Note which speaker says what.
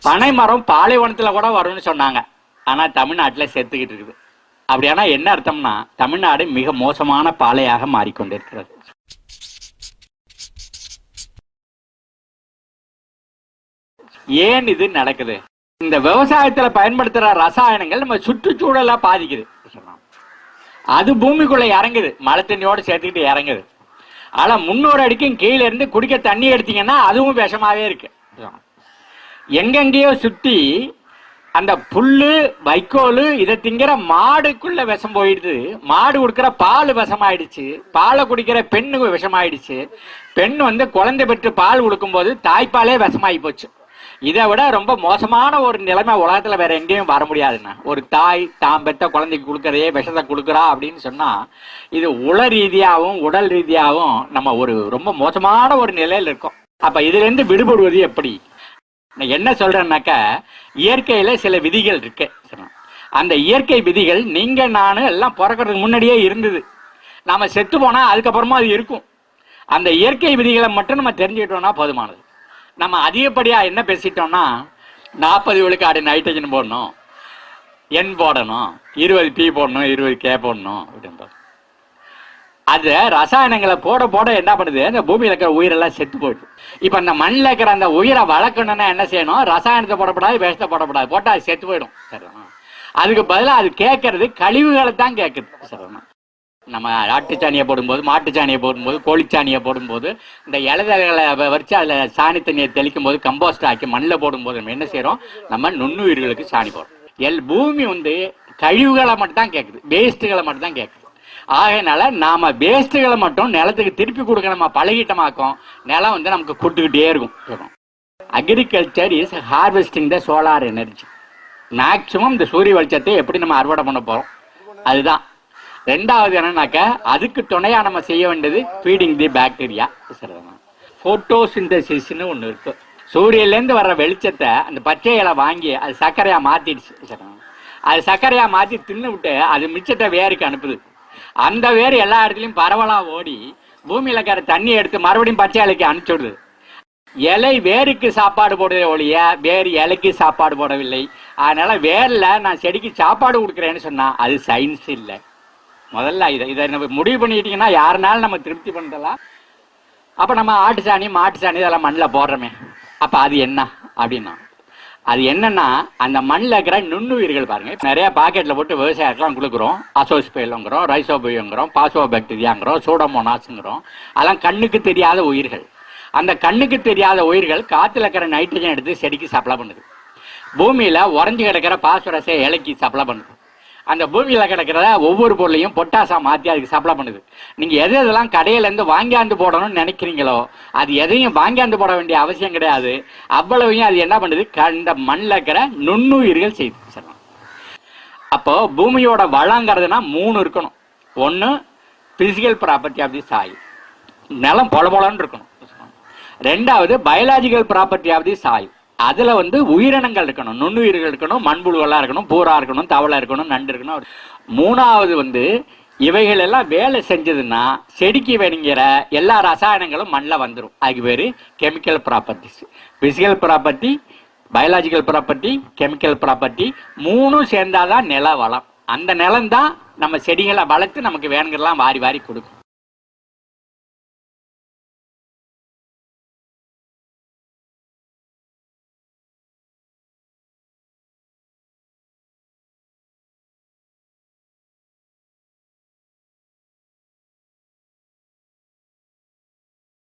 Speaker 1: பனை மரம் பாலைவனத்துல கூட வரும்னு சொன்னாங்க. ஆனா தமிழ்நாட்டுல செத்துக்கிட்டு இருக்குது. அப்படியானா என்ன அர்த்தம்னா தமிழ்நாடு மிக மோசமான பாலையாக மாறிக்கொண்டிருக்கிறது. ஏன் இது நடக்குது? இந்த விவசாயத்துல பயன்படுத்துற ரசாயனங்கள் நம்ம சுற்றுச்சூழலை பாதிக்குது. அது பூமிக்குள்ள இறங்குது, மழை தண்ணியோட சேர்த்துக்கிட்டு இறங்குது. ஆனா 300 அடிக்கும் கீழே இருந்து குடிக்க தண்ணி எடுத்தீங்கன்னா அதுவும் விஷமாவே இருக்கு. எங்கெங்கேயோ சுத்தி அந்த புல்லு வைக்கோல் இதை திங்கிற மாடுக்குள்ள விஷம் போயிடுது. மாடு கொடுக்கிற பால் விஷமாயிடுச்சு, பாலை குடிக்கிற பெண்ணு விஷமாயிடுச்சு. பெண் குழந்தை பெற்று பால் கொடுக்கும் போது தாய்ப்பாலே விஷமாயி போச்சு. இதை விட ரொம்ப மோசமான ஒரு நிலைமை உலகத்துல வேற எங்கேயும் வர முடியாதுன்னா, ஒரு தாய் தாம் பெற்ற குழந்தைக்கு கொடுக்கறதே விஷத்தை கொடுக்குறா அப்படின்னு சொன்னா இது உள ரீதியாகவும் உடல் ரீதியாகவும் நம்ம ஒரு ரொம்ப மோசமான ஒரு நிலையில இருக்கோம். அப்ப இதுல இருந்து விடுபடுவது எப்படி? என்ன சொல்றேன்னாக்கா, இயற்கையில சில விதிகள் இருக்கு. அந்த இயற்கை விதிகள் நீங்க நானு எல்லாம் பிறக்கிறதுக்கு முன்னாடியே இருந்தது. நாம செத்து போனா அதுக்கப்புறமா அது இருக்கும். அந்த இயற்கை விதிகளை மட்டும் நம்ம தெரிஞ்சுக்கிட்டோம்னா போதுமானது. நம்ம அதிகப்படியா என்ன பேசிட்டோம்னா 40 விழுக்காடு நைட்ரஜன் போடணும், என் போடணும், 20 பி போடணும், 20 கே போடணும் அப்படின்ற அது ரசாயனங்களை போட போட என்ன பண்ணுது, அந்த பூமியில இருக்கிற உயிரெல்லாம் செத்து போயிடுது. இப்ப அந்த மண்ணில் இருக்கிற அந்த உயிரை வளர்க்கணும்னா என்ன செய்யணும்? ரசாயனத்தை போடப்படாது, விஷத்தை போடப்படாது. போட்டா அது செத்து போயிடும். சரிண்ணா? அதுக்கு பதிலாக அது கேட்கறது கழிவுகளை தான் கேட்குது. சரிண்ணா? நம்ம ஆட்டுச்சாணியை போடும்போது, மாட்டுச்சாணியை போடும்போது, கோழிச்சாணியை போடும்போது, இந்த இலைதகளை வச்சு அதில் சாணி தண்ணியை தெளிக்கும் போது, கம்போஸ்ட் ஆக்கி மண்ணில் போடும்போது நம்ம என்ன செய்யறோம்? நம்ம நுண்ணுயிர்களுக்கு சாணி போடுறோம். பூமி கழிவுகளை மட்டும் தான் கேட்குது, வேஸ்ட்டுகளை மட்டும் தான் கேட்குது. ஆகையினால நாம வேஸ்ட்டுகளை மட்டும் நிலத்துக்கு திருப்பி கொடுக்க நம்ம பழகிட்டமாக்கும், நிலம் நமக்கு கொடுத்துக்கிட்டே இருக்கும். Agriculture is harvesting the solar energy. Maximum இந்த சூரிய வெளிச்சத்தை எப்படி நம்ம அறுவடை பண்ண போறோம் அதுதான். ரெண்டாவது என்னன்னாக்கா, அதுக்கு துணையா நம்ம செய்ய வேண்டியது ஃபீடிங் தி பாக்டீரியா. போட்டோசிந்தசிஸ்னு ஒன்று இருக்கு. சூரியன்லேருந்து வர்ற வெளிச்சத்தை அந்த பச்சை இலை வாங்கி அது சர்க்கரையா மாத்திடுச்சு. அது சர்க்கரையா மாத்தி தின்னு விட்டு அது மிச்சத்தை வேருக்கு அனுப்புது. அந்த வேர் எல்லா இடத்துலையும் பரவலா ஓடி பூமியில இருக்கிற தண்ணி எடுத்து மறுபடியும் பச்சை இலைக்கு அனுப்பிச்சுடுது. இலை வேருக்கு சாப்பாடு போடுறதே ஒழிய வேறு இலைக்கு சாப்பாடு போடவில்லை. அதனால வேர்ல நான் செடிக்கு சாப்பாடு கொடுக்குறேன்னு சொன்னா அது சயின்ஸ் இல்லை. முதல்ல இதை நம்ம முடிவு பண்ணிட்டீங்கன்னா யாருனாலும் நம்ம திருப்தி பண்ணலாம். அப்ப நம்ம ஆட்டு சாணி மாட்டு சாணி இதெல்லாம் மண்ணில் போடுறோமே, அப்ப அது என்ன அப்படின்னா, அது என்னன்னா அந்த மண்ணில் இருக்கிற நுண்ணுயிர்கள் பாருங்க. நிறைய பாக்கெட்ல போட்டு விவசாயத்துலாம் கொடுக்குறோம். அசோஸ்பெயிலுங்கிறோம், ரைசோபியோங்கிறோம், பாசோபாக்டீரியாங்கிறோம், சூடோமோனாஸுங்கிறோம். அதெல்லாம் கண்ணுக்கு தெரியாத உயிர்கள். அந்த கண்ணுக்கு தெரியாத உயிர்கள் காத்துல இருக்கிற நைட்ரஜன் எடுத்து செடிக்கு சப்ளை பண்ணுது. பூமியில உறைஞ்சு கிடக்கிற பாஸ்பரஸை இலைக்கு சப்ளை பண்ணுது. அந்த பூமியில கிடக்கிறத ஒவ்வொரு பொருளையும் பொட்டாசா மாற்றி அதுக்கு சப்ளை பண்ணுது. நீங்க எது எதெல்லாம் கடையிலேருந்து வாங்கியாந்து போடணும்னு நினைக்கிறீங்களோ அது எதையும் வாங்கியாந்து போட வேண்டிய அவசியம் கிடையாது. அவ்வளவையும் அது என்ன பண்ணுது? இந்த மண்ணில் இருக்கிற நுண்ணுயிர்கள் செய்து. அப்போ பூமியோட வளங்கிறதுனா 3 இருக்கணும். ஒன்று physical property of the soil, நிலம் பொல பொலன்னு இருக்கணும். ரெண்டாவது biological property of the soil, அதுல உயிரினங்கள் இருக்கணும், நுண்ணுயிர்கள் இருக்கணும், மண்புழுவெல்லாம் இருக்கணும், பூரா இருக்கணும், தவளை இருக்கணும், நண்டு இருக்கணும். மூணாவது இவைகள் எல்லாம் வேலை செஞ்சதுன்னா செடிக்கு வேணுங்கிற எல்லா ரசாயனங்களும் மண்ணில் வந்துடும். அதுக்கு பேரு chemical properties. Physical property, biological property, chemical property, 3 சேர்ந்தாதான் நில வளம். அந்த நிலம் தான் நம்ம செடிகளை வளர்த்து நமக்கு வேணுங்கிறலாம் வாரி வாரி கொடுக்கும்.